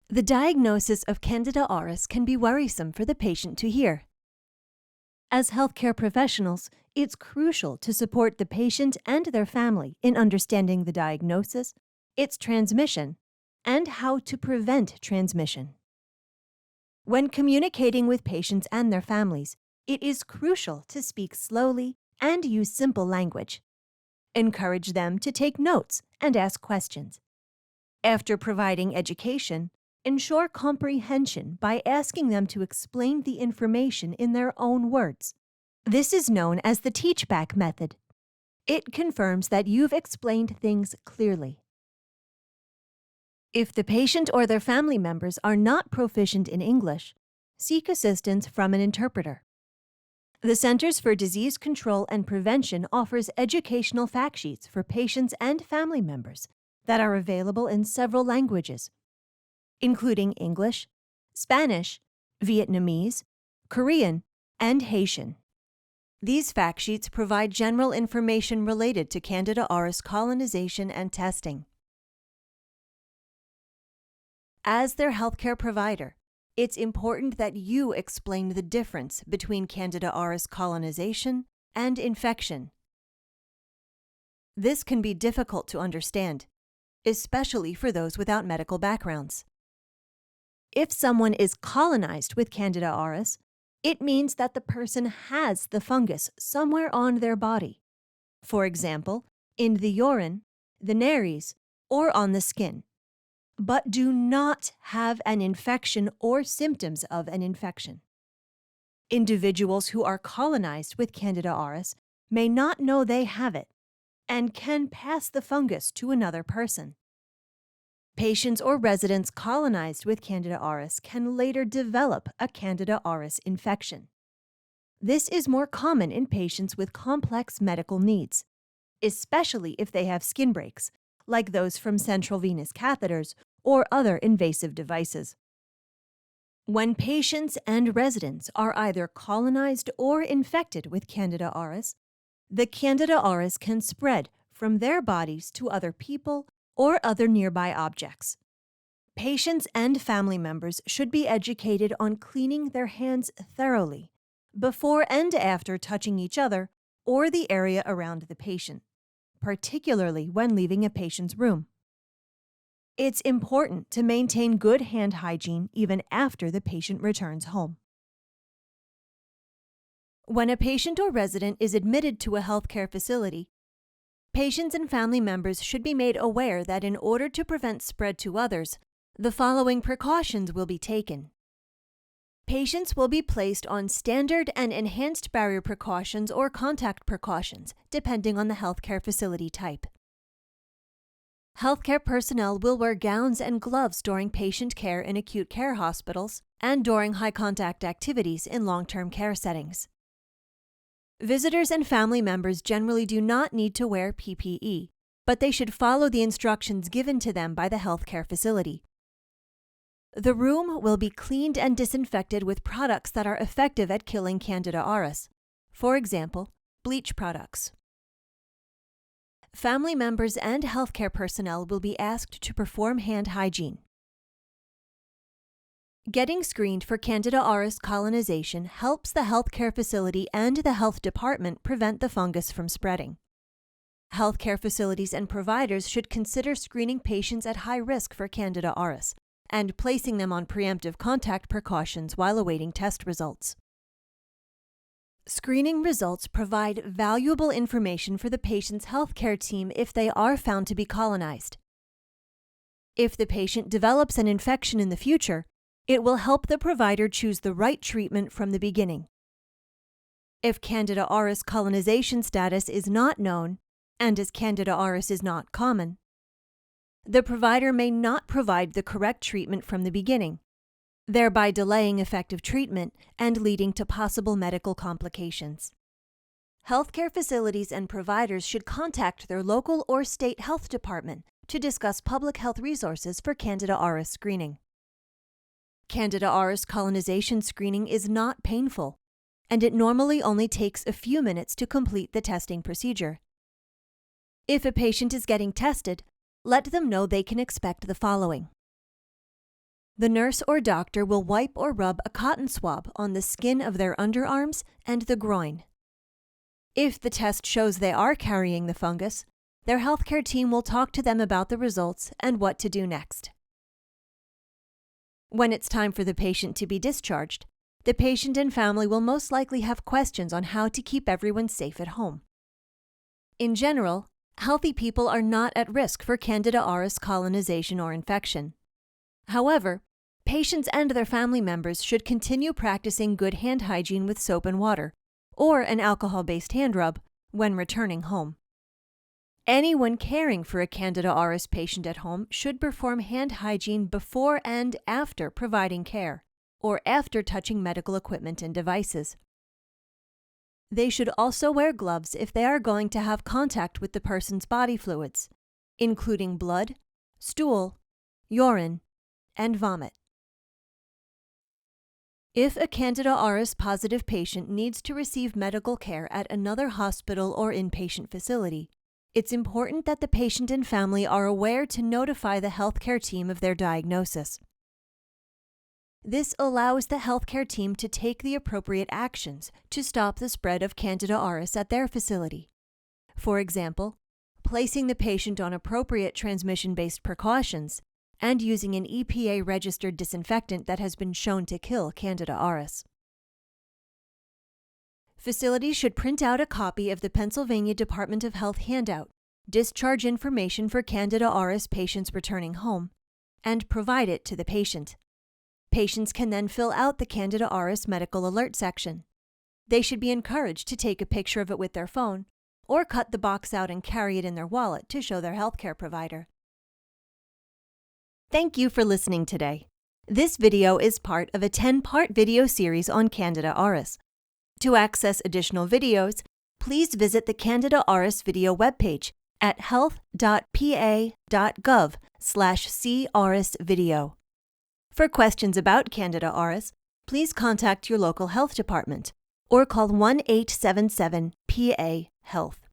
The diagnosis of Candida auris can be worrisome for the patient to hear. As healthcare professionals, it's crucial to support the patient and their family in understanding the diagnosis, its transmission, and how to prevent transmission. When communicating with patients and their families, it is crucial to speak slowly and use simple language. Encourage them to take notes and ask questions. After providing education, ensure comprehension by asking them to explain the information in their own words. This is known as the teach-back method. It confirms that you've explained things clearly. If the patient or their family members are not proficient in English, seek assistance from an interpreter. The Centers for Disease Control and Prevention offers educational fact sheets for patients and family members that are available in several languages, including English, Spanish, Vietnamese, Korean, and Haitian. These fact sheets provide general information related to Candida auris colonization and testing. As their healthcare provider, it's important that you explain the difference between Candida auris colonization and infection. This can be difficult to understand, especially for those without medical backgrounds. If someone is colonized with Candida auris, it means that the person has the fungus somewhere on their body. For example, in the urine, the nares, or on the skin, but do not have an infection or symptoms of an infection. Individuals who are colonized with Candida auris may not know they have it and can pass the fungus to another person. Patients or residents colonized with Candida auris can later develop a Candida auris infection. This is more common in patients with complex medical needs, especially if they have skin breaks, like those from central venous catheters or other invasive devices. When patients and residents are either colonized or infected with Candida auris, the Candida auris can spread from their bodies to other people or other nearby objects. Patients and family members should be educated on cleaning their hands thoroughly before and after touching each other or the area around the patient, particularly when leaving a patient's room. It's important to maintain good hand hygiene even after the patient returns home. When a patient or resident is admitted to a healthcare facility, patients and family members should be made aware that in order to prevent spread to others, the following precautions will be taken. Patients will be placed on standard and enhanced barrier precautions or contact precautions, depending on the healthcare facility type. Healthcare personnel will wear gowns and gloves during patient care in acute care hospitals and during high-contact activities in long-term care settings. Visitors and family members generally do not need to wear PPE, but they should follow the instructions given to them by the healthcare facility. The room will be cleaned and disinfected with products that are effective at killing Candida auris, for example, bleach products. Family members and healthcare personnel will be asked to perform hand hygiene. Getting screened for Candida auris colonization helps the healthcare facility and the health department prevent the fungus from spreading. Healthcare facilities and providers should consider screening patients at high risk for Candida auris and placing them on preemptive contact precautions while awaiting test results. Screening results provide valuable information for the patient's healthcare team if they are found to be colonized. If the patient develops an infection in the future, it will help the provider choose the right treatment from the beginning. If Candida auris colonization status is not known, and as Candida auris is not common, the provider may not provide the correct treatment from the beginning, thereby delaying effective treatment and leading to possible medical complications. Healthcare facilities and providers should contact their local or state health department to discuss public health resources for Candida auris screening. Candida auris colonization screening is not painful, and it normally only takes a few minutes to complete the testing procedure. If a patient is getting tested, let them know they can expect the following: The nurse or doctor will wipe or rub a cotton swab on the skin of their underarms and the groin. If the test shows they are carrying the fungus, their healthcare team will talk to them about the results and what to do next. When it's time for the patient to be discharged, the patient and family will most likely have questions on how to keep everyone safe at home. In general, healthy people are not at risk for Candida auris colonization or infection. However, patients and their family members should continue practicing good hand hygiene with soap and water, or an alcohol-based hand rub, when returning home. Anyone caring for a Candida auris patient at home should perform hand hygiene before and after providing care, or after touching medical equipment and devices. They should also wear gloves if they are going to have contact with the person's body fluids, including blood, stool, urine, and vomit. If a Candida auris positive patient needs to receive medical care at another hospital or inpatient facility, it's important that the patient and family are aware to notify the healthcare team of their diagnosis. This allows the healthcare team to take the appropriate actions to stop the spread of Candida auris at their facility. For example, placing the patient on appropriate transmission-based precautions and using an EPA-registered disinfectant that has been shown to kill Candida auris. Facilities should print out a copy of the Pennsylvania Department of Health handout, Discharge Information for Candida auris Patients Returning Home, and provide it to the patient. Patients can then fill out the Candida auris medical alert section. They should be encouraged to take a picture of it with their phone, or cut the box out and carry it in their wallet to show their healthcare provider. Thank you for listening today. This video is part of a 10-part video series on Candida auris. To access additional videos, please visit the Candida auris video webpage at health.pa.gov/caurisvideo. For questions about Candida auris, please contact your local health department or call 1-877-PA-HEALTH.